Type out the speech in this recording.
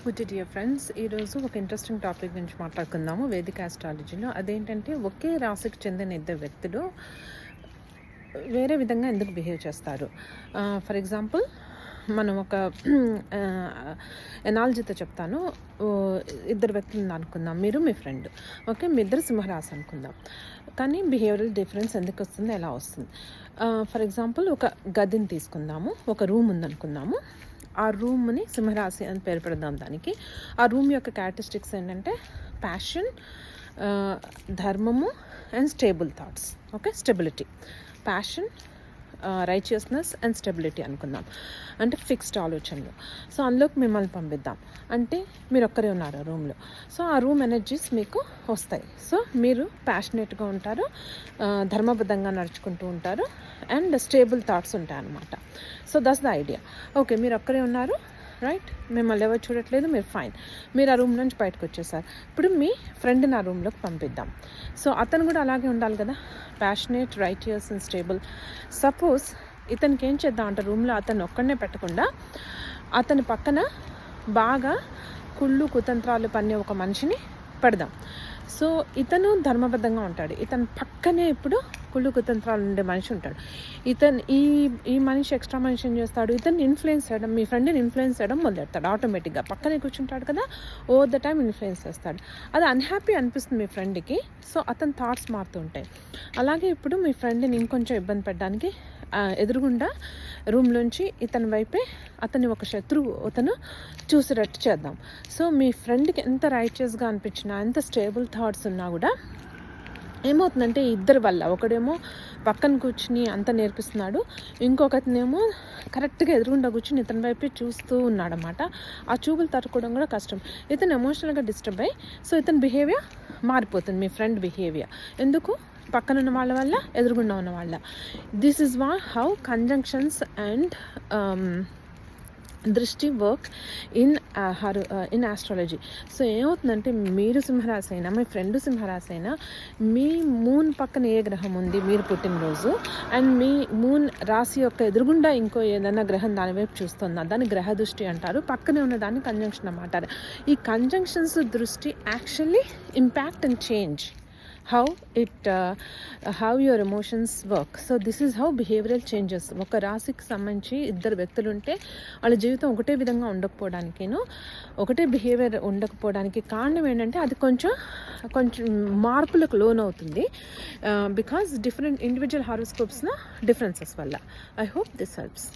Good dear friends, ఈరోజు ఒక interesting topic గురించి మాట్లాడుకుందాము వేదిక ఆస్ట్రాలజీలో. అదేంటంటే ఒకే రాశికి చెందిన ఇద్దరు వ్యక్తులు వేరే విధంగా ఎందుకు బిహేవ్ చేస్తారు. ఫర్ ఎగ్జాంపుల్ మనం ఒక ఎనాలజీతో చెప్తాను. ఇద్దరు వ్యక్తులను అనుకుందాం, మీరు మీ ఫ్రెండ్. ఓకే, మీ ఇద్దరు సింహరాశి అనుకుందాం. కానీ బిహేవియరల్ డిఫరెన్స్ ఎందుకు వస్తుంది, ఎలా వస్తుంది? ఫర్ ఎగ్జాంపుల్ ఒక గదిని తీసుకుందాము, ఒక రూమ్ ఉందనుకుందాము. ఆ రూమ్ని సింహరాశి అని పేరు పెడదాం దానికి. ఆ రూమ్ యొక్క క్యారెక్టరిస్టిక్స్ ఏంటంటే ప్యాషన్, ధర్మము and stable thoughts. Okay, stability, passion, righteousness and stability అనుకుందాం. అంటే ఫిక్స్డ్ ఆలోచనలు. సో అందులోకి మిమ్మల్ని పంపిద్దాం. అంటే మీరు ఒక్కరే ఉన్నారు ఆ రూమ్లో. సో ఆ రూమ్ ఎనర్జీస్ మీకు వస్తాయి. సో మీరు ప్యాషనేట్గా ఉంటారు, ధర్మబద్ధంగా నడుచుకుంటూ ఉంటారు అండ్ స్టేబుల్ థాట్స్ ఉంటాయి అన్నమాట. So that's the idea. Okay, మీరు ఒక్కరే ఉన్నారు, రైట్? మిమ్మల్ని ఎవరు చూడట్లేదు, మీరు ఫైన్. మీరు ఆ రూమ్ నుంచి బయటకు వచ్చేసారు. ఇప్పుడు మీ ఫ్రెండ్ని ఆ రూమ్లోకి పంపిద్దాం. సో అతను కూడా అలాగే ఉండాలి కదా, passionate, righteous and stable. Suppose ఇతనికి ఏం చేద్దాం అంటే రూమ్లో అతను ఒక్కడనే పెట్టకుండా అతని పక్కన బాగా కుళ్ళు కుతంత్రాలు పన్నే ఒక మనిషిని పెడదాం. సో ఇతను ధర్మబద్ధంగా ఉంటాడు, ఇతను పక్కనే ఇప్పుడు కుళ్ళు కుతంత్రాలు ఉండే మనిషి ఉంటాడు. ఈ మనిషి ఎక్స్ట్రా మనిషి ఏం చేస్తాడు, ఇతన్ని ఇన్ఫ్లుయెన్స్ చేయడం, మీ ఫ్రెండ్ని ఇన్ఫ్లుయెన్స్ చేయడం మొదలెడతాడు. ఆటోమేటిక్గా పక్కనే కూర్చుంటాడు కదా, ఓవర్ ద టైం ఇన్ఫ్లుయెన్స్ చేస్తాడు. అది అన్హ్యాపీ అనిపిస్తుంది మీ ఫ్రెండ్కి. సో అతని థాట్స్ మారుతూ ఉంటాయి. అలాగే ఇప్పుడు మీ ఫ్రెండ్ని ఇంకొంచెం ఇబ్బంది పెట్టడానికి ఎదురుగుండా రూమ్లోంచి ఇతని వైపే అతన్ని ఒక శత్రువు అతను చూసేటట్టు చేద్దాం. సో మీ ఫ్రెండ్కి ఎంత రైచియస్గా అనిపించినా, ఎంత స్టేబుల్ థాట్స్ ఉన్నా కూడా ఏమవుతుందంటే ఇద్దరి వల్ల, ఒకడేమో పక్కన కూర్చుని అంత నేర్పిస్తున్నాడు, ఇంకొకటినేమో కరెక్ట్గా ఎదురుగుండా కూర్చుని ఇతని వైపే చూస్తూ ఉన్నాడనమాట. ఆ చూపులు తట్టుకోవడం కూడా కష్టం. ఇతను ఎమోషనల్గా డిస్టర్బ్ అయ్యి సో ఇతని బిహేవియర్ మారిపోతుంది, మీ ఫ్రెండ్ బిహేవియర్. ఎందుకు? పక్కన ఉన్న వాళ్ళ వల్ల, ఎదురుగుండా ఉన్న వాళ్ళ. This is how conjunctions and దృష్టి వర్క్ ఇన్ ఆస్ట్రాలజీ. సో ఏమవుతుందంటే మీరు సింహరాశి అయినా, మీ ఫ్రెండ్ సింహరాశి అయినా, మీ మూన్ పక్కన ఏ గ్రహం ఉంది మీరు పుట్టినరోజు, అండ్ మీ మూన్ రాశి యొక్క ఎదురుగుండా ఇంకో ఏదైనా గ్రహం దాని వైపు చూస్తుందా, దాన్ని గ్రహ దృష్టి అంటారు. పక్కనే ఉన్న దాన్ని కంజంక్షన్ అన్నమాట. ఈ కంజంక్షన్స్ దృష్టి actually impact and change how your emotions work. So this is how behavioral changes. ఒక రాశికి సంబంధించి ఇద్దరు వ్యక్తులు ఉంటే వాళ్ళ జీవితం ఒకటే విధంగా ఉండకపోవడానికేను, ఒకటే బిహేవియర్ ఉండకపోవడానికి కారణం ఏంటంటే అది కొంచెం మార్పులకు లోనవుతుంది. బికాస్ డిఫరెంట్ ఇండివిజువల్ హారోస్కోప్స్లో డిఫరెన్సెస్ వల్ల. I hope this helps.